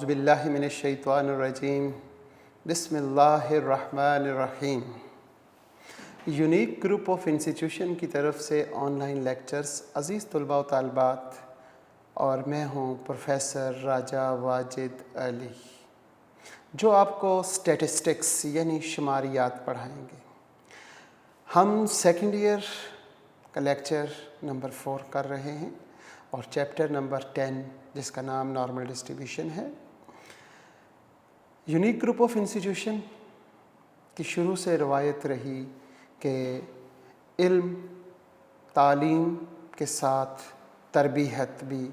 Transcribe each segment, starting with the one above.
औज़ुबिल्लाहि मिनश्शैतानिर्रजीम बिस्मिल्लाहिर्रहमानिर्रहीम। Unique group of institution की तरफ से ऑनलाइन लेक्चर्स अज़ीज़ तलबा व तालिबात, और मैं हूँ प्रोफेसर राजा वाजिद अली, जो आपको स्टैटिस्टिक्स यानी शुमारियात पढ़ाएंगे। हम सेकंड ईयर का लेक्चर नंबर 4 कर रहे हैं और चैप्टर नंबर 10 जिसका नाम नॉर्मल डिस्ट्रीब्यूशन है। यूनिक ग्रुप ऑफ इंस्टीट्यूशन की शुरू से रवायत रही कि इल्म तालीम के साथ तरबियत भी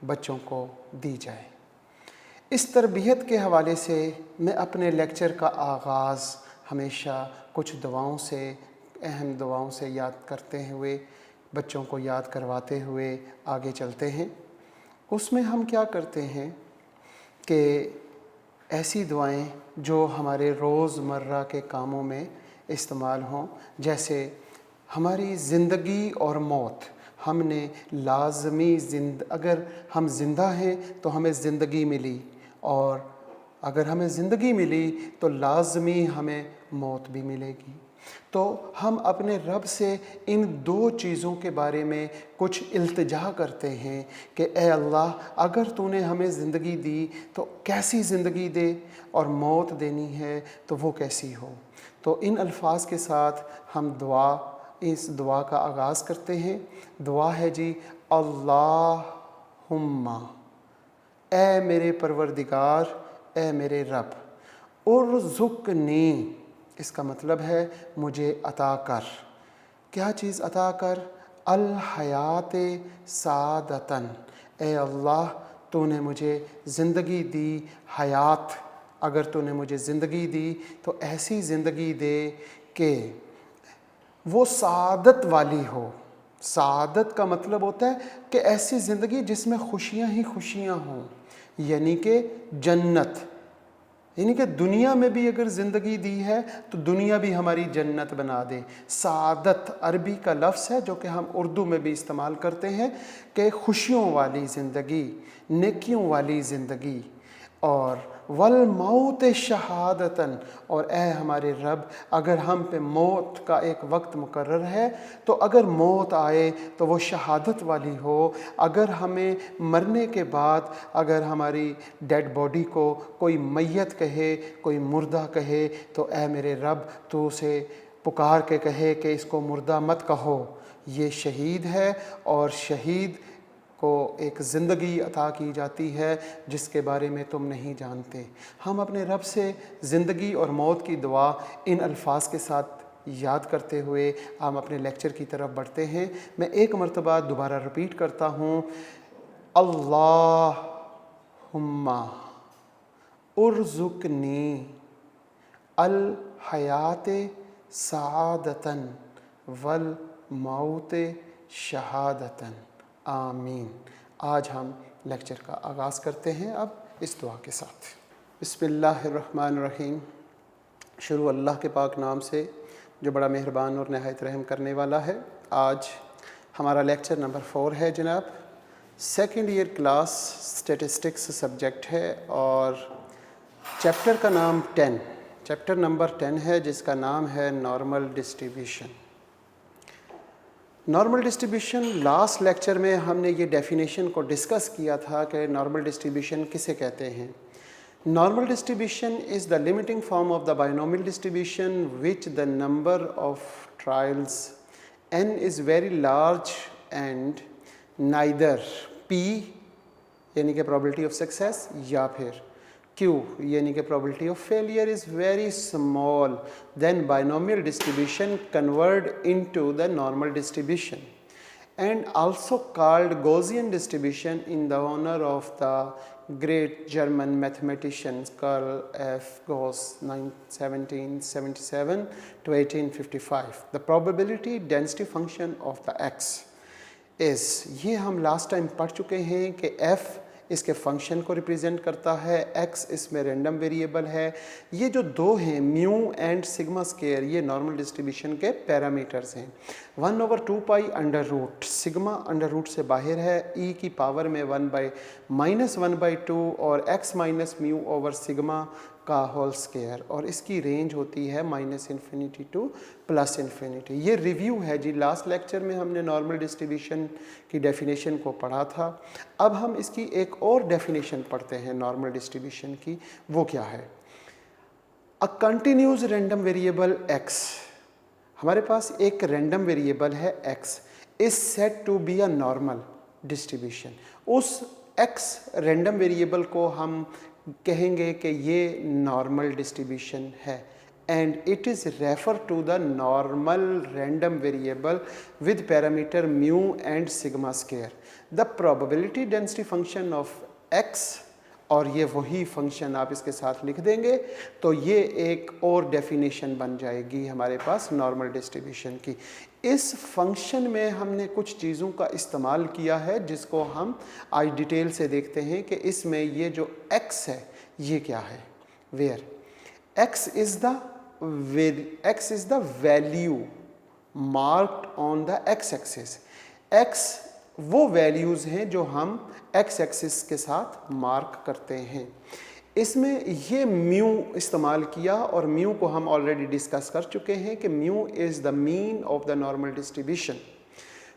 बच्चों को दी जाए। इस तरबियत के हवाले से मैं अपने लेक्चर का आगाज़ हमेशा कुछ दुआओं से, अहम दुआओं से याद करते हुए, बच्चों को याद करवाते हुए आगे चलते हैं। उसमें हम क्या करते हैं कि ऐसी दुआएं जो हमारे रोज़मर्रा के कामों में इस्तेमाल हों, जैसे हमारी ज़िंदगी और मौत, हमने लाज़मी अगर हम ज़िंदा हैं तो हमें ज़िंदगी मिली, और अगर हमें ज़िंदगी मिली तो लाज़मी हमें मौत भी मिलेगी। तो हम अपने रब से इन दो चीज़ों के बारे में कुछ इल्तिजा करते हैं कि ए अल्लाह, अगर तूने हमें ज़िंदगी दी तो कैसी ज़िंदगी दे, और मौत देनी है तो वो कैसी हो। तो इन अल्फाज के साथ हम इस दुआ का आगाज़ करते हैं। दुआ है जी, अल्लाहुम्मा, ए मेरे परवरदिगार, ए मेरे रब, उर्ज़ुक़नी, इसका मतलब है मुझे अता कर। क्या चीज़ अता कर? अल हयात सादतन, ए अल्लाह तूने मुझे ज़िंदगी दी, हयात, अगर तूने मुझे ज़िंदगी दी तो ऐसी ज़िंदगी दे कि वो सादत वाली हो। सादत का मतलब होता है कि ऐसी ज़िंदगी जिसमें खुशियाँ ही खुशियाँ हों, यानी कि जन्नत, यानी कि दुनिया में भी अगर ज़िंदगी दी है तो दुनिया भी हमारी जन्नत बना दे। सादत अरबी का लफ्ज़ है जो कि हम उर्दू में भी इस्तेमाल करते हैं कि खुशियों वाली ज़िंदगी, नेकियों वाली ज़िंदगी। और वल मौत शहादतन, और ए हमारे रब, अगर हम पे मौत का एक वक्त मुकर्रर है तो अगर मौत आए तो वो शहादत वाली हो। अगर हमें मरने के बाद अगर हमारी डेड बॉडी को कोई मैयत कहे, कोई मुर्दा कहे, तो ए मेरे रब तो उसे पुकार के कहे कि इसको मुर्दा मत कहो, ये शहीद है, और शहीद को एक ज़िंदगी अता की जाती है जिसके बारे में तुम नहीं जानते। हम अपने रब से ज़िंदगी और मौत की दुआ इन अल्फाज के साथ याद करते हुए हम अपने लेक्चर की तरफ बढ़ते हैं। मैं एक मरतबा दोबारा रिपीट करता हूँ, अल्लाहुम्मा उर्ज़ुक़नी अल हयात सादतन वल मौत शहादतन, आमीन। आज हम लेक्चर का आगाज़ करते हैं अब इस दुआ के साथ। बिस्मिल्लाहिर्रहमानिर्रहीम। शुरू अल्लाह के पाक नाम से जो बड़ा मेहरबान और नहायत रहम करने वाला है। आज हमारा लेक्चर नंबर 4 है जनाब। Second year class statistics subject है और चैप्टर का नाम 10, चैप्टर नंबर 10 है जिसका नाम है normal distribution. Normal distribution, last lecture में हमने ये डेफिनेशन को डिस्कस किया था कि नॉर्मल डिस्ट्रीब्यूशन किसे कहते हैं। Normal distribution is the limiting form of the binomial distribution which the number of trials n is very large and neither p यानी कि प्रोबेबिलिटी ऑफ सक्सेस, या फिर Q यानी कि probability of failure is very small, then binomial distribution convert into the normal distribution, and also called Gaussian distribution in the honor of the great German mathematician Carl F. Gauss 1777 to 1855. The probability density function of the x is, ये हम last time पढ़ चुके हैं कि f इसके function को represent करता है, x इसमें रैंडम वेरिएबल है। ये जो दो हैं म्यू एंड सिग्मा स्क्वायर, ये नॉर्मल डिस्ट्रीब्यूशन के पैरामीटर्स हैं। 1/2 pi under root, sigma under root से बाहर है, e की पावर में 1/-1/2 और x minus mu over sigma का होल स्क्वायर, और इसकी रेंज होती है -∞ टू +∞। ये रिव्यू है जी, लास्ट लेक्चर में हमने नॉर्मल डिस्ट्रीब्यूशन की डेफिनेशन को पढ़ा था। अब हम इसकी एक और डेफिनेशन पढ़ते हैं नॉर्मल डिस्ट्रीब्यूशन की। वो क्या है? A continuous random variable x, हमारे पास एक रैंडम वेरिएबल है x, is said to be a normal distribution. उस x रैंडम वेरिएबल को हम कहेंगे कि ये नॉर्मल डिस्ट्रीब्यूशन है, and it is refer to the normal random variable with parameter mu and sigma square. The probability density function of x, और ये वही फंक्शन आप इसके साथ लिख देंगे तो ये एक और डेफिनेशन बन जाएगी हमारे पास नॉर्मल डिस्ट्रीब्यूशन की। इस फंक्शन में हमने कुछ चीज़ों का इस्तेमाल किया है जिसको हम आज डिटेल से देखते हैं कि इसमें ये जो x है ये क्या है। Where x is the value marked on the x axis. x वो वैल्यूज़ हैं जो हम x एक्सिस के साथ मार्क करते हैं। इसमें ये म्यू इस्तेमाल किया, और म्यू को हम ऑलरेडी डिस्कस कर चुके हैं कि mu is the mean of the normal distribution.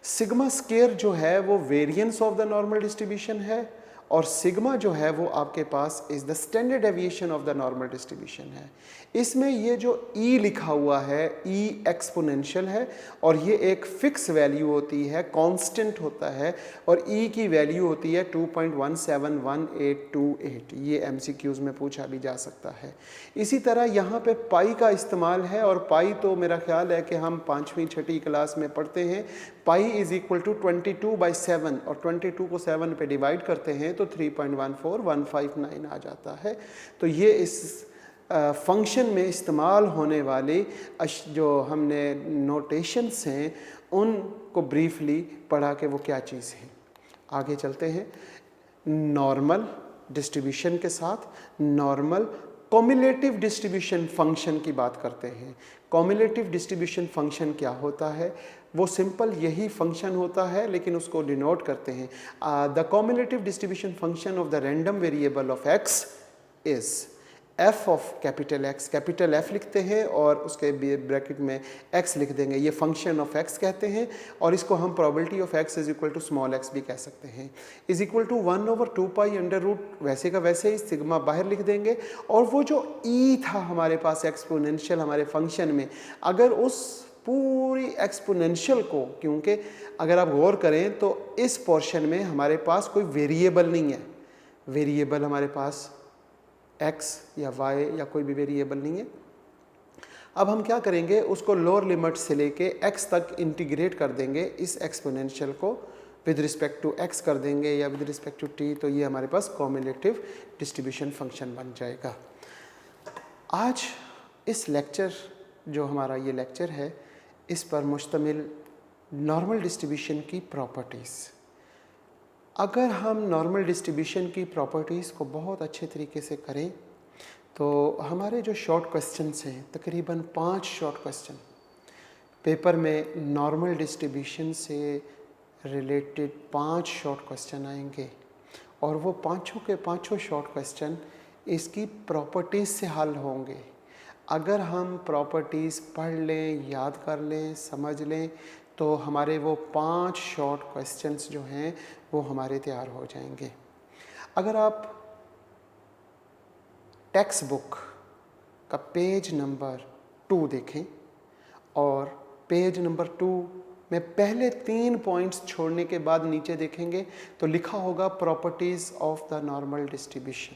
Sigma square जो है वो variance of the normal distribution है, और सिग्मा जो है वो आपके पास is the standard deviation of the normal distribution है। इसमें ये जो e लिखा हुआ है, e एक्सपोनेंशियल है, और ये एक फिक्स वैल्यू होती है, कांस्टेंट होता है, और e की वैल्यू होती है 2.171828। ये MCQs में पूछा भी जा सकता है। इसी तरह यहाँ पे पाई का इस्तेमाल है, और पाई तो मेरा ख्याल है कि हम 5वीं 6ठी क्लास में पढ़ते हैं। पाई इज़ इक्वल टू 22/7, और 22 को 7 पे डिवाइड करते हैं तो 3.14159 आ जाता है। तो ये इस फंक्शन में इस्तेमाल होने वाले जो हमने नोटेशंस हैं उनको ब्रीफली पढ़ा के वो क्या चीज़ है। आगे चलते हैं। नॉर्मल डिस्ट्रीब्यूशन के साथ नॉर्मल कॉम्युलेटिव डिस्ट्रीब्यूशन फंक्शन की बात करते हैं। कॉम्युलेटिव डिस्ट्रीब्यूशन फंक्शन क्या होता है? वो सिंपल यही फंक्शन होता है, लेकिन उसको डिनोट करते हैं। The cumulative distribution function of the random variable of x is f of capital X, capital F लिखते हैं और उसके ब्रैकेट में x लिख देंगे, ये फंक्शन ऑफ x कहते हैं, और इसको हम probability of x is equal to small x भी कह सकते हैं। Is equal to 1/2 pi under root, वैसे का वैसे ही सिग्मा बाहर लिख देंगे, और वो जो e था हमारे पास एक्सपोनेंशियल हमारे फंक्शन में, अगर उस पूरी एक्सपोनेंशियल को, क्योंकि अगर आप गौर करें तो इस पोर्शन में हमारे पास कोई वेरिएबल नहीं है, वेरिएबल हमारे पास x या y या कोई भी वेरिएबल नहीं है। अब हम क्या करेंगे, उसको लोअर लिमिट से लेके x तक इंटीग्रेट कर देंगे, इस एक्सपोनेंशियल को विद रिस्पेक्ट टू x कर देंगे या विद रिस्पेक्ट टू t, तो ये हमारे पास कॉम्युलेटिव डिस्ट्रीब्यूशन फंक्शन बन जाएगा। आज इस लेक्चर जो हमारा ये लेक्चर है इस पर मुश्तमिल नॉर्मल डिस्ट्रीब्यूशन की प्रॉपर्टीज़। अगर हम नॉर्मल डिस्ट्रीब्यूशन की प्रॉपर्टीज़ को बहुत अच्छे तरीके से करें तो हमारे जो शॉर्ट क्वेश्चंस हैं, तकरीबन 5 शॉर्ट क्वेश्चन पेपर में नॉर्मल डिस्ट्रीब्यूशन से रिलेटेड 5 शॉर्ट क्वेश्चन आएंगे, और वो पाँचों के पाँचों शॉर्ट क्वेश्चन इसकी प्रॉपर्टीज़ से हल होंगे। अगर हम प्रॉपर्टीज़ पढ़ लें, याद कर लें, समझ लें, तो हमारे वो 5 शॉर्ट क्वेश्चंस जो हैं वो हमारे तैयार हो जाएंगे। अगर आप टेक्स्ट बुक का पेज नंबर 2 देखें और पेज नंबर 2 में पहले 3 पॉइंट्स छोड़ने के बाद नीचे देखेंगे तो लिखा होगा properties of the normal distribution.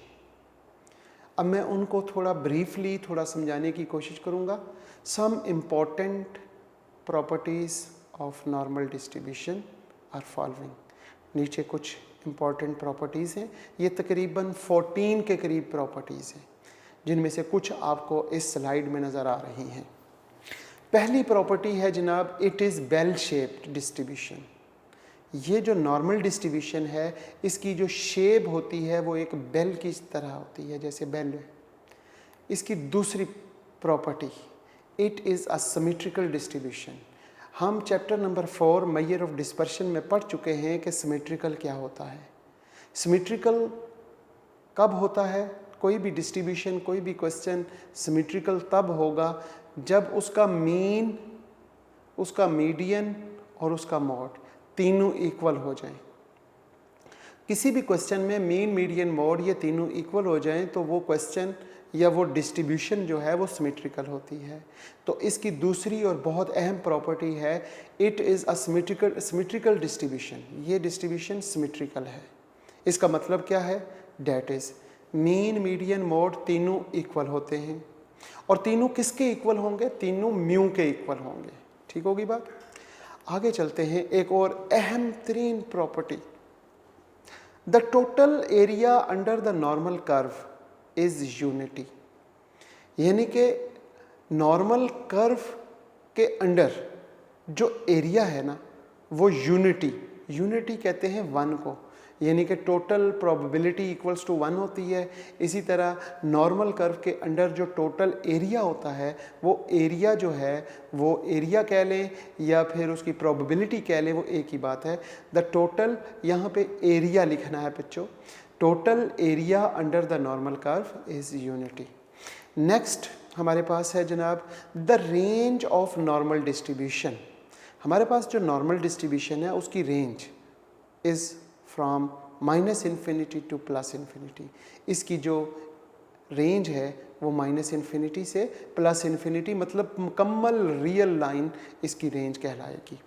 अब मैं उनको थोड़ा ब्रीफली थोड़ा समझाने की कोशिश करूँगा। Some important properties of normal distribution are following. नीचे कुछ इम्पॉर्टेंट प्रॉपर्टीज़ हैं, ये तकरीबन 14 के करीब प्रॉपर्टीज़ हैं, जिनमें से कुछ आपको इस स्लाइड में नज़र आ रही हैं। पहली प्रॉपर्टी है जनाब, it is bell shaped distribution. ये जो नॉर्मल डिस्ट्रीब्यूशन है, इसकी जो शेप होती है वो एक बेल की तरह होती है, जैसे बेल है। इसकी दूसरी property, it is a symmetrical distribution. हम chapter number 4 measure of dispersion में पढ़ चुके हैं कि सिमेट्रिकल क्या होता है। सिमेट्रिकल कब होता है? कोई भी डिस्ट्रीब्यूशन, कोई भी क्वेश्चन सिमेट्रिकल तब होगा जब उसका मीन, उसका मीडियन और उसका मॉड तीनों इक्वल हो जाएं। किसी भी क्वेश्चन में मीन, मीडियन, मॉड ये तीनों इक्वल हो जाएं तो वो क्वेश्चन या वो डिस्ट्रीब्यूशन जो है वो सिमेट्रिकल होती है। तो इसकी दूसरी और बहुत अहम प्रॉपर्टी है, it is a symmetrical distribution. ये डिस्ट्रीब्यूशन सिमेट्रिकल है। इसका मतलब क्या है? That is mean, median, mod तीनों इक्वल होते हैं। और तीनों किसके इक्वल होंगे? तीनों म्यू के इक्वल होंगे। ठीक होगी बात? आगे चलते हैं। एक और अहम तरीन property, the total area under the normal curve is unity. यानी कि नॉर्मल कर्व के अंडर जो एरिया है ना, वो यूनिटी कहते हैं वन को। यानी कि टोटल प्रोबेबिलिटी इक्वल्स टू 1 होती है। इसी तरह नॉर्मल कर्व के अंडर जो टोटल एरिया होता है, वो एरिया जो है वो एरिया कह लें या फिर उसकी प्रोबेबिलिटी कह लें, वो एक ही बात है। द टोटल, यहाँ पे एरिया लिखना है बच्चों, total area under the normal curve is unity. Next हमारे पास है जनाब the range of normal distribution. हमारे पास जो नॉर्मल डिस्ट्रीब्यूशन है उसकी range is from -infinity to +infinity. इसकी जो रेंज है वो -इन्फिनिटी से +इन्फिनिटी, मतलब मुकम्मल रियल लाइन इसकी रेंज कहलाएगी।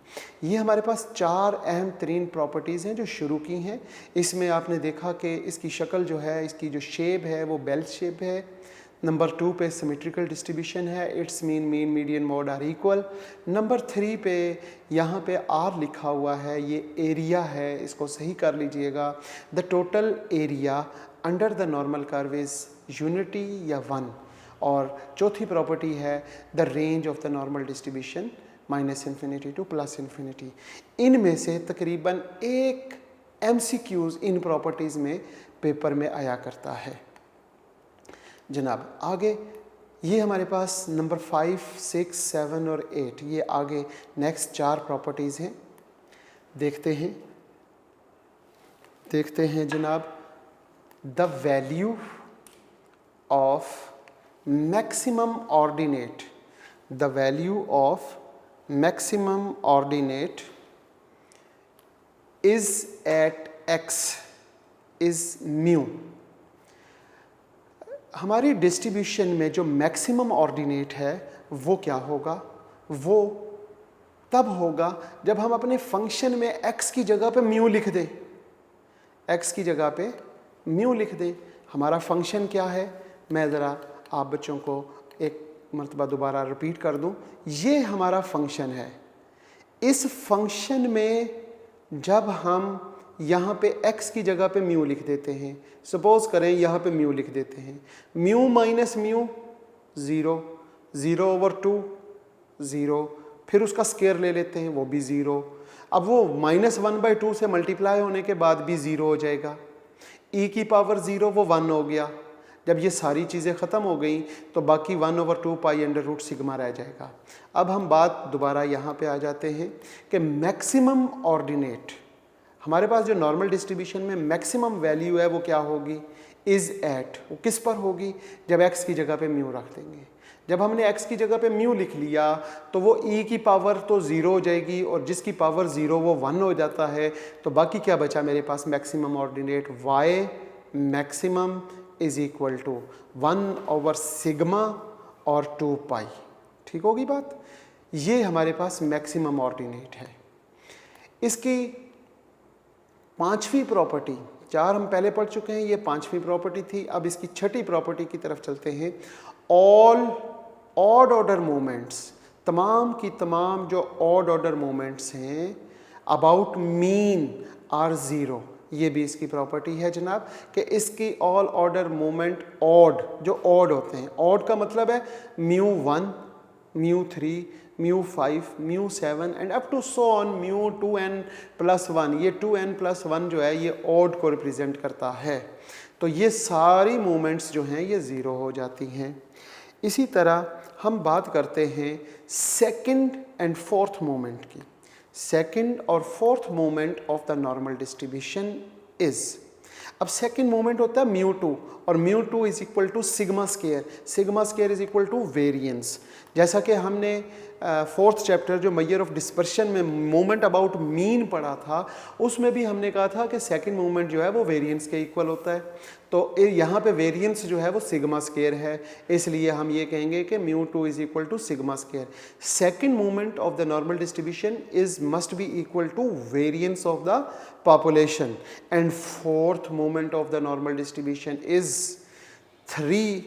ये हमारे पास 4 अहम तरीन प्रॉपर्टीज़ हैं जो शुरू की हैं। इसमें आपने देखा कि इसकी शक्ल जो है, इसकी जो शेप है वो बेल शेप है। नंबर 2 पे सिमेट्रिकल डिस्ट्रीब्यूशन है, its mean, median, mode are equal. Number 3 पे यहाँ पे आर लिखा हुआ है, ये एरिया है, इसको सही कर लीजिएगा। The total area under the normal curve is unity या 1। और चौथी प्रॉपर्टी है the range of the normal distribution -infinity to +infinity. इनमें से तकरीबन एक MCQs इन प्रॉपर्टीज़ में पेपर में आया करता है। जनाब आगे ये हमारे पास नंबर 5, 6, 7 और 8, ये आगे नेक्स्ट 4 प्रॉपर्टीज़ हैं। देखते हैं जनाब, the value of maximum ordinate, the value of maximum ordinate is at x is mu. हमारी डिस्ट्रीब्यूशन में जो मैक्सिमम ऑर्डिनेट है वो क्या होगा? वो तब होगा जब हम अपने फंक्शन में x की जगह पे म्यू लिख दें। x की जगह पे म्यू लिख दें। हमारा फंक्शन क्या है? मैं ज़रा आप बच्चों को एक मरतबा दोबारा रिपीट कर दूं। ये हमारा फंक्शन है। इस फंक्शन में जब हम यहाँ पे x की जगह पे म्यू लिख देते हैं, सपोज़ करें यहाँ पे म्यू लिख देते हैं, म्यू माइनस म्यू 0, 0/2 0, फिर उसका स्केयर ले लेते हैं, वो भी 0। अब वो -1/2 से मल्टीप्लाई होने के बाद भी 0 हो जाएगा। e की पावर 0 वो 1 हो गया। जब ये सारी चीज़ें ख़त्म हो गई तो बाकी 1/2 π√σ रह जाएगा। अब हम बात दोबारा यहाँ पे आ जाते हैं कि मैक्सिमम ऑर्डिनेट, हमारे पास जो नॉर्मल डिस्ट्रीब्यूशन में मैक्सिमम वैल्यू है वो क्या होगी? Is at. वो किस पर होगी? जब x की जगह पे म्यू रख देंगे। जब हमने x की जगह पे म्यू लिख लिया तो वो e की पावर तो 0 हो जाएगी, और जिसकी पावर 0 वो 1 हो जाता है। तो बाकी क्या बचा मेरे पास? Maximum ordinate y maximum is equal to 1/σ और 2π। ठीक होगी बात? ये हमारे पास मैक्सिमम ऑर्डिनेट है। इसकी 5वीं प्रॉपर्टी, 4 हम पहले पढ़ चुके हैं, ये 5वीं प्रॉपर्टी थी। अब इसकी 6ठी प्रॉपर्टी की तरफ चलते हैं। ऑल ऑड ऑर्डर मोमेंट्स, तमाम की तमाम जो ऑड ऑर्डर मोमेंट्स हैं अबाउट मीन आर 0। ये भी इसकी प्रॉपर्टी है जनाब कि इसकी ऑल ऑर्डर मोमेंट ऑड, जो ऑड होते हैं, ऑड का मतलब है μ1, μ3, μ5, μ7 and up to so on μ2n+1। ये 2n+1 जो है ये ऑड को रिप्रेजेंट करता है। तो ये सारी मूवमेंट्स जो हैं ये ज़ीरो हो जाती हैं। इसी तरह हम बात करते हैं सेकंड एंड फोर्थ मूवमेंट की। सेकंड और fourth movement of the normal distribution is, अब सेकंड मूवमेंट होता है μ2 और μ2 is equal to sigma square. Sigma square is equal to variance. जैसा कि हमने फोर्थ चैप्टर जो मेजर ऑफ डिस्पर्शन में मूवमेंट अबाउट मीन पढ़ा था, उसमें भी हमने कहा था कि सेकंड मूवमेंट जो है वो वेरिएंस के इक्वल होता है। तो यहाँ पे वेरिएंस जो है वो सिग्मा स्केयर है, इसलिए हम ये कहेंगे कि μ2 is equal to sigma square. Second movement of the normal distribution is must be equal to variance of the population and fourth movement of the normal distribution is 3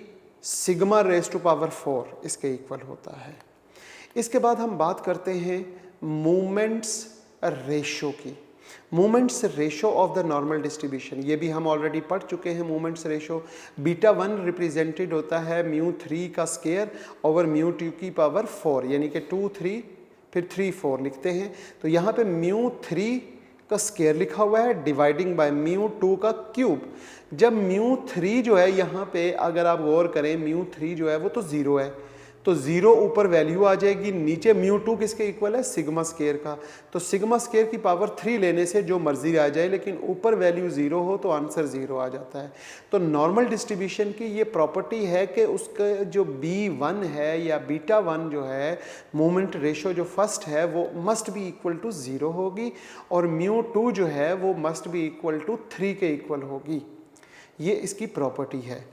sigma raise to power 4 इसके equal होता है। इसके बाद हम बात करते हैं movements ratio की। Movements ratio of the normal distribution, ये भी हम ऑलरेडी पढ़ चुके हैं। मूवमेंट्स रेशो β1 रिप्रेजेंटेड होता है μ3 का स्केयर ओवर μ2 की पावर 4, यानी कि 2 3 फिर 3 4 लिखते हैं। तो यहाँ पे μ3 का स्केयर लिखा हुआ है डिवाइडिंग बाय μ2 का क्यूब। जब μ3 जो है यहाँ पे अगर आप गौर करें, μ3 जो है वो तो ज़ीरो है, तो ज़ीरो ऊपर वैल्यू आ जाएगी, नीचे μ2 किसके इक्वल है, सिग्मा स्केयर का। तो सिग्मा स्केयर की पावर 3 लेने से जो मर्जी आ जाए, लेकिन ऊपर वैल्यू ज़ीरो हो तो आंसर ज़ीरो आ जाता है। तो नॉर्मल डिस्ट्रीब्यूशन की ये प्रॉपर्टी है कि उसका जो B1 है या β1 जो है मूवमेंट रेशो जो फर्स्ट है वो must be equal to zero होगी और μ2 जो है वो मस्ट बी इक्वल टू 3 के इक्वल होगी। ये इसकी प्रॉपर्टी है।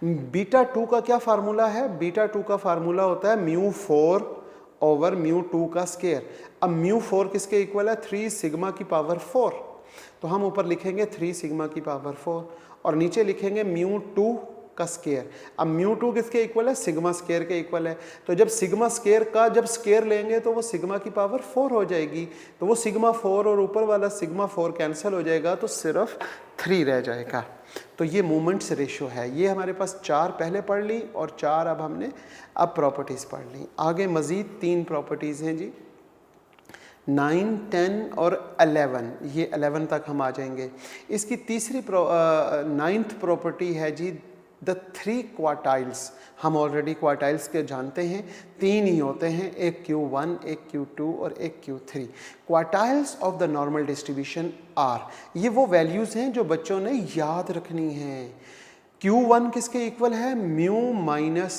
β2 का क्या फार्मूला है, β2 का फार्मूला होता है μ4 ओवर μ2 का स्केयर। अब μ4 किसके इक्वल है, 3 सिग्मा की पावर 4। तो हम ऊपर लिखेंगे 3 सिग्मा की पावर 4 और नीचे लिखेंगे μ2 का स्केयर। अब μ2 किसके इक्वल है, सिग्मा स्केयर के इक्वल है। तो जब सिग्मा स्केयर का जब स्केयर लेंगे तो वो सिग्मा की पावर 4 हो जाएगी। तो वो सिग्मा 4 और ऊपर वाला सिग्मा 4 कैंसिल हो जाएगा, तो सिर्फ 3 रह जाएगा। तो ये मूवमेंट्स रेशो है। ये हमारे पास 4 पहले पढ़ ली और 4 अब हमने प्रॉपर्टीज़ पढ़ ली। आगे मज़ीद 3 प्रॉपर्टीज़ हैं जी, 9, 10 और 11। ये 11 तक हम आ जाएंगे। इसकी तीसरी 9th प्रॉपर्टी है जी द 3 क्वार्टाइल्स। हम ऑलरेडी क्वार्टाइल्स के जानते हैं, 3 ही होते हैं, एक Q1, एक Q2 और एक Q3। Quartiles of the normal distribution are, ये वो वैल्यूज़ हैं जो बच्चों ने याद रखनी हैं। Q1 किसके इक्वल है, म्यू माइनस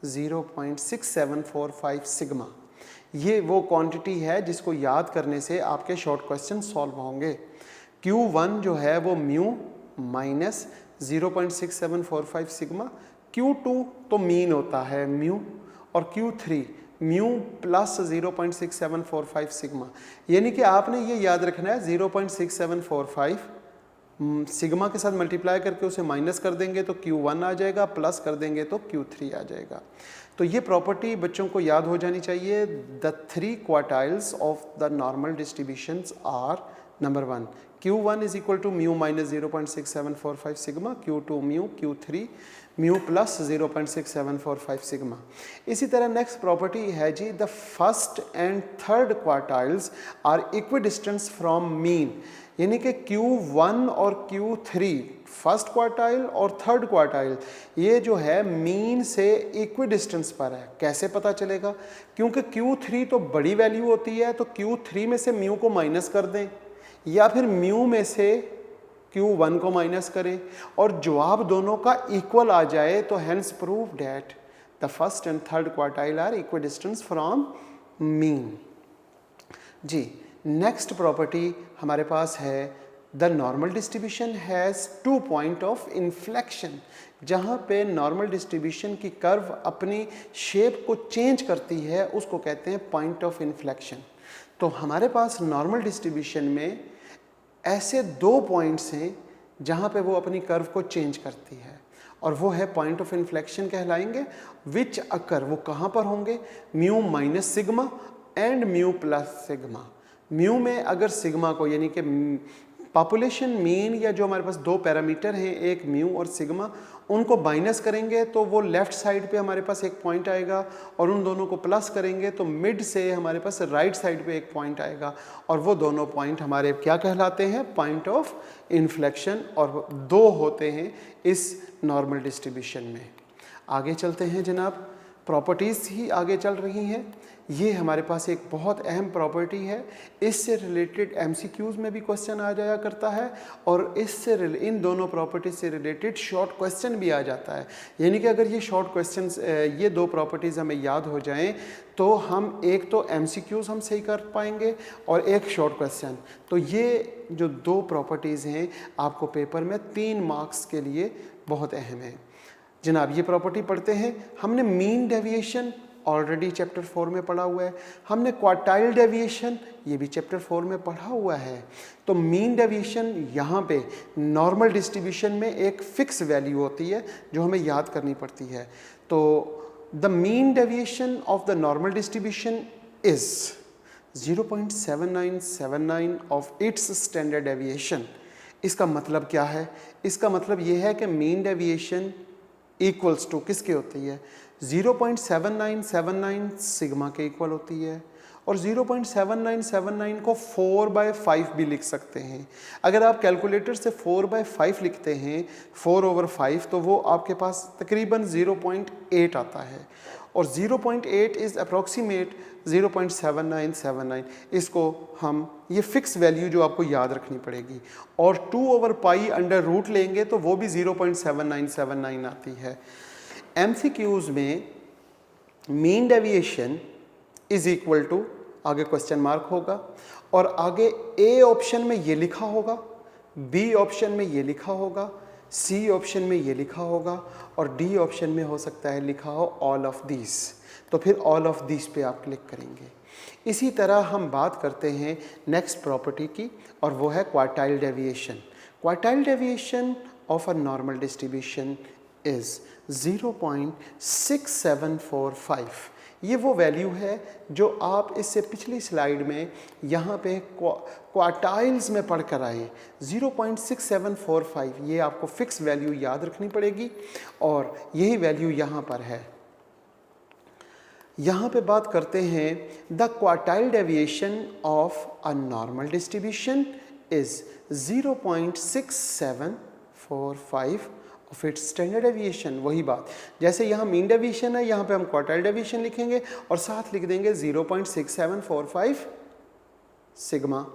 0.6745 सिग्मा। ये वो क्वांटिटी है जिसको याद करने से आपके शॉर्ट क्वेश्चन सॉल्व होंगे। Q1 जो है वो म्यू माइनस 0.6745 सिग्मा, Q2 तो मीन होता है म्यू और Q3 म्यू प्लस 0.6745 सिग्मा। यानी कि आपने ये याद रखना है 0.6745 सिग्मा के साथ मल्टीप्लाई करके उसे माइनस कर देंगे तो Q1 आ जाएगा, प्लस कर देंगे तो Q3 आ जाएगा। तो ये प्रॉपर्टी बच्चों को याद हो जानी चाहिए। The 3 quartiles of the normal distributions are, number 1 Q1 is equal to mu minus 0.6745 sigma, Q2 mu, Q3 mu plus 0.6745 sigma. इसी तरह नेक्स्ट प्रॉपर्टी है जी the first and third quartiles are equidistance from mean. यानी कि Q1 और Q3 first quartile और third quartile ये जो है मीन से इक्विडिस्टेंस पर है। कैसे पता चलेगा, क्योंकि Q3 तो बड़ी वैल्यू होती है, तो Q3 में से म्यू को माइनस कर दें या फिर म्यू में से Q1 को माइनस करें और जवाब दोनों का इक्वल आ जाए तो hence prove that the first and third quartile are equidistance from mean. जी नेक्स्ट प्रॉपर्टी हमारे पास है the normal distribution has 2 point of inflection. जहाँ पे नॉर्मल डिस्ट्रीब्यूशन की कर्व अपनी शेप को चेंज करती है उसको कहते हैं पॉइंट ऑफ इन्फ्लेक्शन। तो हमारे पास नॉर्मल डिस्ट्रीब्यूशन में ऐसे 2 पॉइंट्स हैं जहाँ पे वो अपनी कर्व को चेंज करती है और वो है पॉइंट ऑफ इन्फ्लेक्शन कहलाएंगे। विच अकर, वो कहाँ पर होंगे, mu minus sigma and mu plus sigma. Mu में अगर सिग्मा को यानी कि पॉपुलेशन मीन या जो हमारे पास दो पैरामीटर हैं, एक म्यू और सिग्मा, उनको माइनस करेंगे तो वो लेफ्ट साइड पे हमारे पास एक पॉइंट आएगा, और उन दोनों को प्लस करेंगे तो मिड से हमारे पास राइट साइड पे एक पॉइंट आएगा, और वो दोनों पॉइंट हमारे क्या कहलाते हैं? पॉइंट ऑफ इन्फ्लेक्शन, और दो होते हैं इस नॉर्मल डिस्ट्रीब्यूशन में। आगे चलते हैं जनाब, प्रॉपर्टीज़ ही आगे चल रही हैं। ये हमारे पास एक बहुत अहम प्रॉपर्टी है, इससे रिलेटेड एमसीक्यूज़ में भी क्वेश्चन आ जाया करता है, और इससे इन दोनों प्रॉपर्टीज से रिलेटेड शॉर्ट क्वेश्चन भी आ जाता है। यानी कि अगर ये शॉर्ट क्वेश्चंस, ये दो प्रॉपर्टीज़ हमें याद हो जाएं तो हम एक तो एमसीक्यूज़ हम सही कर पाएंगे और एक शॉर्ट क्वेश्चन। तो ये जो दो प्रॉपर्टीज़ हैं आपको पेपर में 3 मार्क्स के लिए बहुत अहम है जनाब। ये प्रॉपर्टी पढ़ते हैं। हमने मीन डेविएशन ऑलरेडी चैप्टर 4 में पढ़ा हुआ है, हमने क्वार्टाइल डेविएशन ये भी चैप्टर 4 में पढ़ा हुआ है। तो मीन डेविएशन यहाँ पे नॉर्मल डिस्ट्रीब्यूशन में एक फिक्स वैल्यू होती है जो हमें याद करनी पड़ती है। तो the mean deviation of the normal distribution is 0.7979 of its standard deviation. इसका मतलब क्या है? इसका मतलब ये है कि मीन डेविएशन इक्वल्स टू किसके होती है? 0.7979 सिग्मा के इक्वल होती है, और 0.7979 को 4/5 भी लिख सकते हैं। अगर आप कैलकुलेटर से 4/5 लिखते हैं 4/5, तो वो आपके पास तकरीबन 0.8 आता है, और 0.8 इज़ अप्रॉक्सीमेट 0.7979। इसको हम ये फिक्स वैल्यू जो आपको याद रखनी पड़ेगी, और 2/पाई अंडर रूट लेंगे तो वो भी 0.7979 आती है। एमसीक्यूज़ में mean deviation is equal to, आगे क्वेश्चन मार्क होगा, और आगे ए ऑप्शन में ये लिखा होगा, बी ऑप्शन में ये लिखा होगा, सी ऑप्शन में ये लिखा होगा, और डी ऑप्शन में हो सकता है लिखा हो ऑल ऑफ दिस। तो फिर ऑल ऑफ दिस पे आप क्लिक करेंगे। इसी तरह हम बात करते हैं नेक्स्ट प्रॉपर्टी की, और वो है quartile deviation. Quartile deviation of a normal distribution is 0.6745। ये वो वैल्यू है जो आप इससे पिछली स्लाइड में यहाँ पे क्वार्टाइल्स में पढ़ कर आए। 0.6745 ये आपको फिक्स वैल्यू याद रखनी पड़ेगी, और यही वैल्यू यहाँ पर है। यहाँ पे बात करते हैं the quartile deviation of a normal distribution is 0.6745 of its standard deviation. वही बात, जैसे यहाँ मीन डेविएशन है, यहाँ पे हम क्वार्टाइल डेविएशन लिखेंगे और साथ लिख देंगे 0.6745 सिग्मा,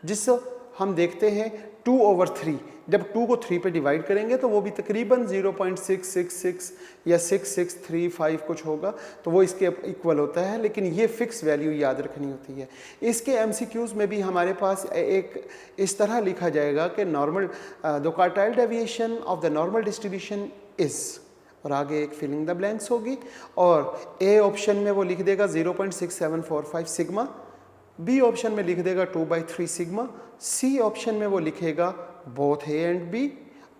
जिससे हम देखते हैं 2/3। जब 2 को 3 पे डिवाइड करेंगे तो वो भी तकरीबन 0.666 या 6635 कुछ होगा, तो वो इसके इक्वल होता है। लेकिन ये फिक्स वैल्यू याद रखनी होती है। इसके एमसीक्यूज़ में भी हमारे पास एक इस तरह लिखा जाएगा कि normal the quartile deviation of the normal distribution is, और आगे एक फिलिंग द ब्लैंक्स होगी, और ए ऑप्शन में वो लिख देगा 0.6745 सिग्मा, बी ऑप्शन में लिख देगा 2/3 सिग्मा, सी ऑप्शन में वो लिखेगा बोथ ए एंड बी,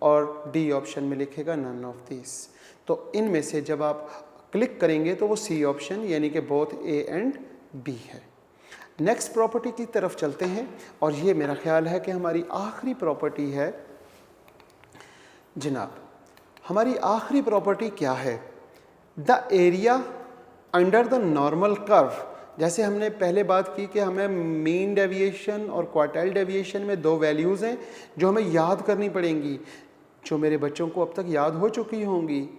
और डी ऑप्शन में लिखेगा नन ऑफ दिस। तो इनमें से जब आप क्लिक करेंगे तो वो सी ऑप्शन यानी कि बोथ ए एंड बी है। नेक्स्ट प्रॉपर्टी की तरफ चलते हैं, और ये मेरा ख्याल है कि हमारी आखिरी प्रॉपर्टी है जनाब। हमारी आखिरी प्रॉपर्टी क्या है? The area under the normal curve. जैसे हमने पहले बात की कि हमें मीन डेविएशन और क्वार्टाइल डेविएशन में दो वैल्यूज़ हैं जो हमें याद करनी पड़ेंगी, जो मेरे बच्चों को अब तक याद हो चुकी होंगी।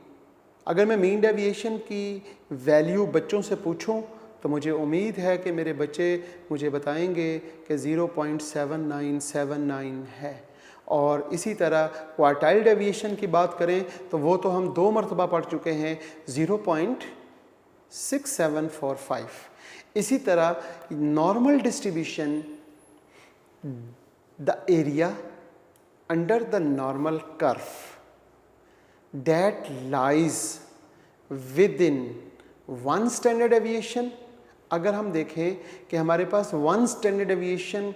अगर मैं मीन डेविएशन की वैल्यू बच्चों से पूछूं तो मुझे उम्मीद है कि मेरे बच्चे मुझे बताएंगे कि 0.7979 है। और इसी तरह क्वार्टाइल डेविएशन की बात करें तो वो तो हम 2 मरतबा पढ़ चुके हैं, 0.6745। इसी तरह normal distribution, the area under the normal curve that lies with in 1 standard deviation. अगर हम देखें कि हमारे पास 1 स्टैंडर्ड डेविएशन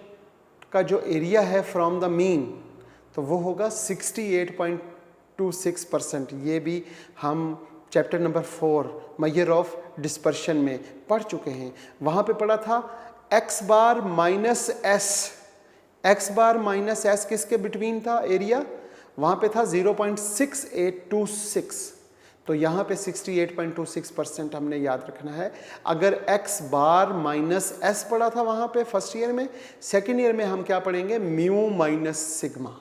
का जो एरिया है फ्रॉम द मीन, तो वो होगा 68.26%। ये भी हम chapter number 4 measure of dispersion में पढ़ चुके हैं। वहाँ पे पढ़ा था x बार माइनस एस एक्स बार माइनस एस किसके बिटवीन था एरिया, वहाँ पे था 0.6826, तो यहाँ पे 68.26% हमने याद रखना है। अगर एक्स बार माइनस एस पढ़ा था वहाँ पे फर्स्ट ईयर में, सेकेंड ईयर में हम क्या पढ़ेंगे, म्यू माइनस सिग्मा।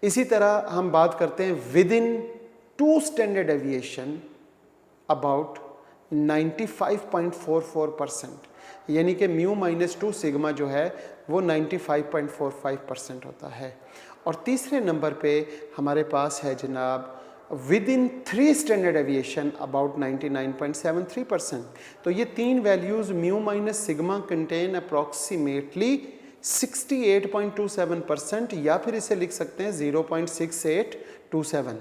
इसी तरह हम बात करते हैं with in 2 standard deviation about 95.44%, यानी कि म्यू माइनस 2 सिग्मा जो है वो 95.45% होता है। और तीसरे नंबर पे हमारे पास है जनाब with in 3 standard deviation about 99.73%। तो ये 3 values mu minus sigma contain approximately 68.27%, या फिर इसे लिख सकते हैं 0.6827।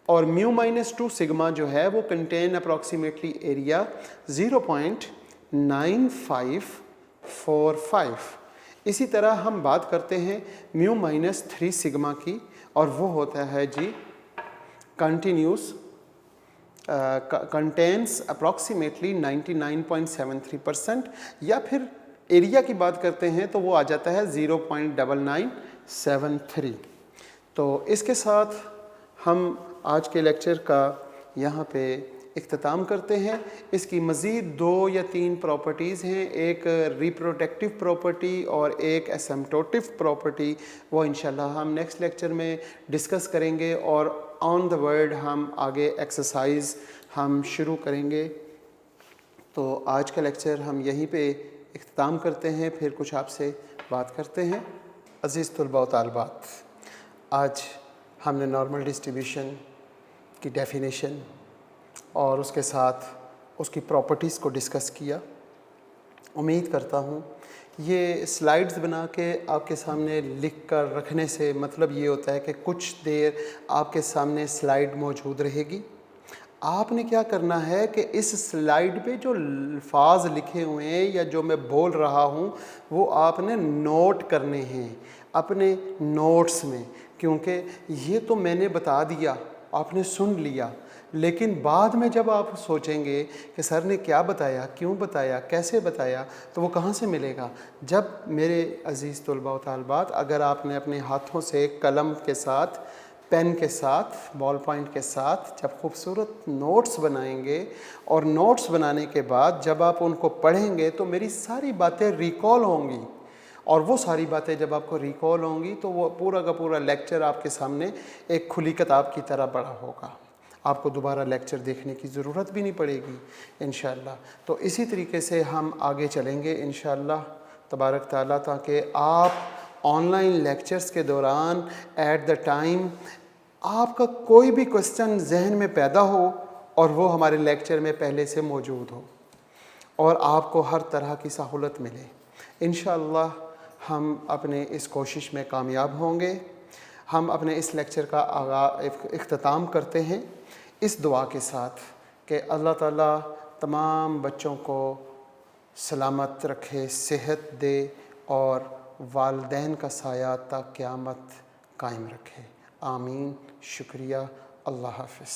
और म्यू माइनस 2 सिग्मा जो है वो कंटेन अप्रॉक्सीमेटली एरिया 0.9545। इसी तरह हम बात करते हैं म्यू माइनस 3 सिग्मा की, और वो होता है जी कंटिन्यूस कंटेन्स अप्रॉक्सीमेटली 99.73%, या फिर एरिया की बात करते हैं तो वो आ जाता है 0.9973। तो इसके साथ हम आज के लेक्चर का यहाँ पे इख्तिताम करते हैं। इसकी मज़ीद 2 या 3 प्रॉपर्टीज़ हैं, एक रिप्रोडक्टिव प्रॉपर्टी और एक एसिम्प्टोटिव प्रॉपर्टी, वो इंशाल्लाह हम नेक्स्ट लेक्चर में डिस्कस करेंगे। और ऑन द वर्ड हम आगे एक्सरसाइज हम शुरू करेंगे। तो आज का लेक्चर हम यहीं पे इख्तिताम करते हैं, फिर कुछ आपसे बात करते हैं। अज़ीज़ तुलबा व तालिबात, आज हमने नॉर्मल डिस्ट्रीब्यूशन की डेफिनेशन और उसके साथ उसकी प्रॉपर्टीज़ को डिस्कस किया। उम्मीद करता हूँ ये स्लाइड्स बना के आपके सामने लिख कर रखने से मतलब ये होता है कि कुछ देर आपके सामने स्लाइड मौजूद रहेगी। आपने क्या करना है कि इस स्लाइड पे जो अल्फाज लिखे हुए हैं या जो मैं बोल रहा हूँ वो आपने नोट करने हैं अपने नोट्स में, क्योंकि ये तो मैंने बता दिया, आपने सुन लिया, लेकिन बाद में जब आप सोचेंगे कि सर ने क्या बताया, क्यों बताया, कैसे बताया, तो वो कहाँ से मिलेगा। जब मेरे अज़ीज़ तुलबा व तालिबात, अगर आपने अपने हाथों से कलम के साथ, पेन के साथ, बॉल पॉइंट के साथ जब खूबसूरत नोट्स बनाएंगे, और नोट्स बनाने के बाद जब आप उनको पढ़ेंगे तो मेरी सारी बातें रिकॉल होंगी, और वो सारी बातें जब आपको रिकॉल होंगी तो वो पूरा का पूरा लेक्चर आपके सामने एक खुली किताब की तरह बड़ा होगा। आपको दोबारा लेक्चर देखने की ज़रूरत भी नहीं पड़ेगी इंशाअल्लाह। तो इसी तरीके से हम आगे चलेंगे इंशाअल्लाह तबारक ताला, ताकि आप ऑनलाइन लेक्चर्स के दौरान एट द टाइम आपका कोई भी क्वेश्चन जहन में पैदा हो और वो हमारे लेक्चर में पहले से मौजूद हो और आपको हर तरह की सहूलत मिले। इंशाअल्लाह हम अपने इस कोशिश में कामयाब होंगे। हम अपने इस लेक्चर का इख्तिताम करते हैं इस दुआ के साथ कि अल्लाह ताला तमाम बच्चों को सलामत रखे, सेहत दे और वालिदैन का साया ता क़यामत कायम रखे। आमीन। शुक्रिया। अल्लाह हाफ़िज़।